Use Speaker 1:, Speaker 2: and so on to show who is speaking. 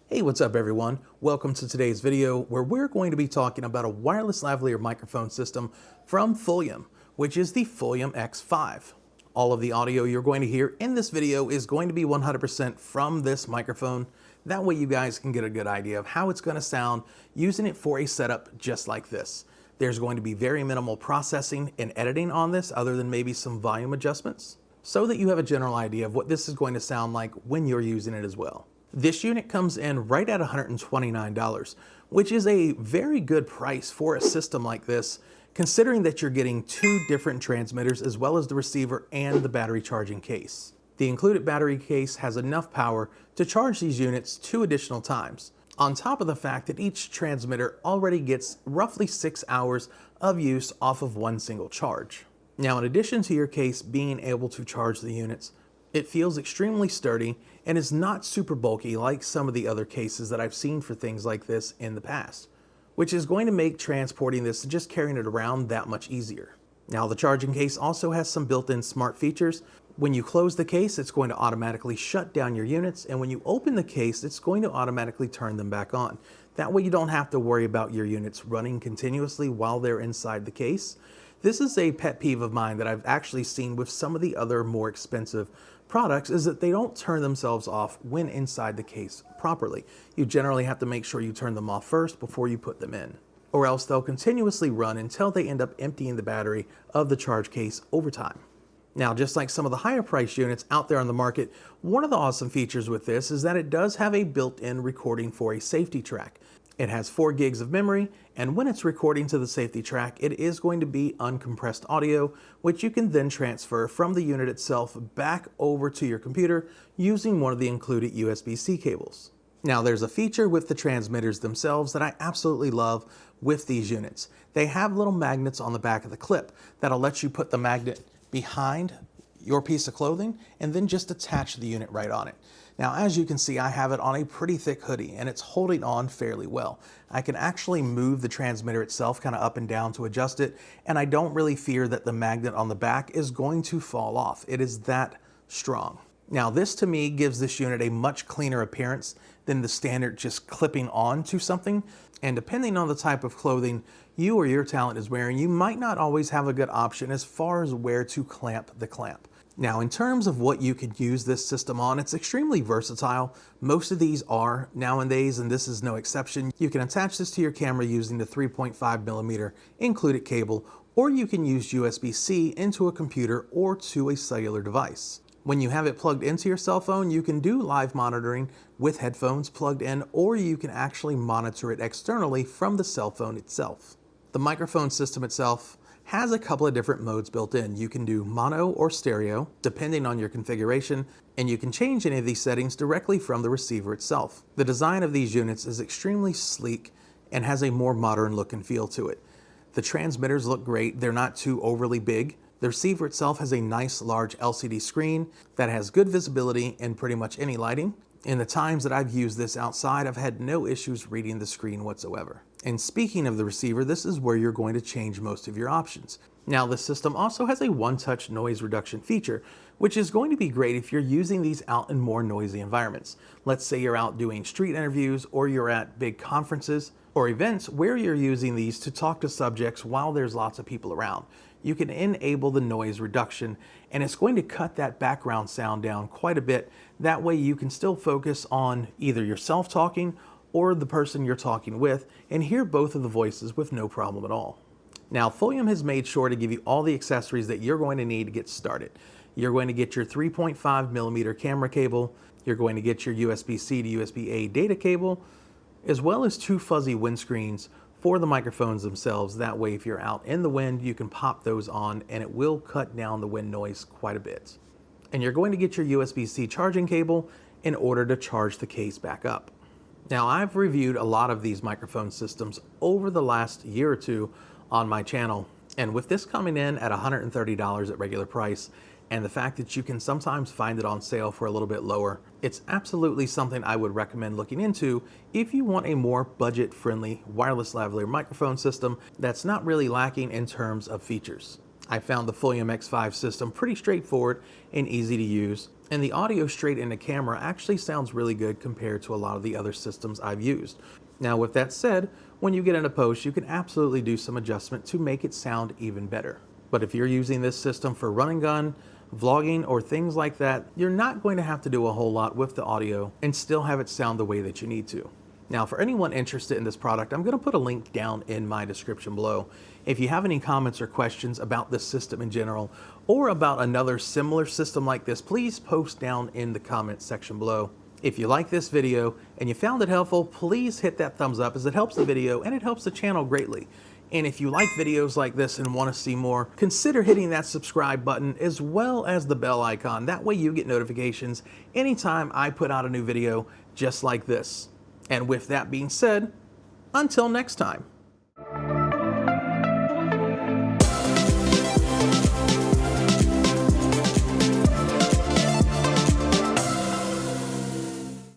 Speaker 1: Hey, what's up everyone? Welcome to today's video where we're going to be talking about a wireless lavalier microphone system from FULAIM, which is the FULAIM X5. All of the audio you're going to hear in this video is going to be 100% from this microphone. That way you guys can get a good idea of how it's going to sound using it for a setup just like this. There's going to be very minimal processing and editing on this other than maybe some volume adjustments, so that you have a general idea of what this is going to sound like when you're using it as well. This unit comes in right at $129, which is a very good price for a system like this, considering that you're getting two different transmitters as well as the receiver and the battery charging case. The included battery case has enough power to charge these units 2 additional times, on top of the fact that each transmitter already gets roughly 6 hours of use off of one single charge. Now, in addition to your case being able to charge the units, it feels extremely sturdy and is not super bulky like some of the other cases that I've seen for things like this in the past, which is going to make transporting this and just carrying it around that much easier. Now, the charging case also has some built-in smart features. When you close the case, it's going to automatically shut down your units, and when you open the case, it's going to automatically turn them back on. That way you don't have to worry about your units running continuously while they're inside the case. This is a pet peeve of mine that I've actually seen with some of the other more expensive products, is that they don't turn themselves off when inside the case properly. You generally have to make sure you turn them off first before you put them in, or else they'll continuously run until they end up emptying the battery of the charge case over time. Now, just like some of the higher price units out there on the market, one of the awesome features with this is that it does have a built-in recording for a safety track. It has 4 gigs of memory, and when it's recording to the safety track, it is going to be uncompressed audio, which you can then transfer from the unit itself back over to your computer using one of the included USB-C cables. Now, there's a feature with the transmitters themselves that I absolutely love with these units. They have little magnets on the back of the clip that'll let you put the magnet behind your piece of clothing and then just attach the unit right on it. Now, as you can see, I have it on a pretty thick hoodie and it's holding on fairly well. I can actually move the transmitter itself kind of up and down to adjust it, and I don't really fear that the magnet on the back is going to fall off. It is that strong. Now, this to me gives this unit a much cleaner appearance than the standard just clipping on to something. And depending on the type of clothing you or your talent is wearing, you might not always have a good option as far as where to clamp the clamp. Now, in terms of what you could use this system on, it's extremely versatile. Most of these are nowadays, and this is no exception. You can attach this to your camera using the 3.5mm included cable, or you can use USB-C into a computer or to a cellular device. When you have it plugged into your cell phone, you can do live monitoring with headphones plugged in, or you can actually monitor it externally from the cell phone itself. The microphone system itself has a couple of different modes built in. You can do mono or stereo, depending on your configuration, and you can change any of these settings directly from the receiver itself. The design of these units is extremely sleek and has a more modern look and feel to it. The transmitters look great. They're not too overly big. The receiver itself has a nice large LCD screen that has good visibility in pretty much any lighting. In the times that I've used this outside, I've had no issues reading the screen whatsoever. And speaking of the receiver, this is where you're going to change most of your options. Now, the system also has a one-touch noise reduction feature, which is going to be great if you're using these out in more noisy environments. Let's say you're out doing street interviews, or you're at big conferences or events where you're using these to talk to subjects while there's lots of people around. You can enable the noise reduction, and it's going to cut that background sound down quite a bit. That way you can still focus on either yourself talking or the person you're talking with and hear both of the voices with no problem at all. Now, FULAIM has made sure to give you all the accessories that you're going to need to get started. You're going to get your 3.5mm camera cable, you're going to get your USB-C to USB-A data cable, as well as 2 fuzzy windscreens for the microphones themselves. That way, if you're out in the wind, you can pop those on and it will cut down the wind noise quite a bit. And you're going to get your USB-C charging cable in order to charge the case back up. Now, I've reviewed a lot of these microphone systems over the last year or two on my channel, and with this coming in at $130 at regular price, and the fact that you can sometimes find it on sale for a little bit lower, it's absolutely something I would recommend looking into if you want a more budget-friendly wireless lavalier microphone system that's not really lacking in terms of features. I found the FULAIM X5 system pretty straightforward and easy to use, and the audio straight into camera actually sounds really good compared to a lot of the other systems I've used. Now with that said, when you get into post, you can absolutely do some adjustment to make it sound even better. But if you're using this system for run and gun, vlogging, or things like that, you're not going to have to do a whole lot with the audio and still have it sound the way that you need to. Now, for anyone interested in this product, I'm going to put a link down in my description below. If you have any comments or questions about this system in general, or about another similar system like this, please post down in the comments section below. If you like this video and you found it helpful, please hit that thumbs up, as it helps the video and it helps the channel greatly. And if you like videos like this and want to see more, consider hitting that subscribe button as well as the bell icon. That way you get notifications anytime I put out a new video just like this. And with that being said, until next time.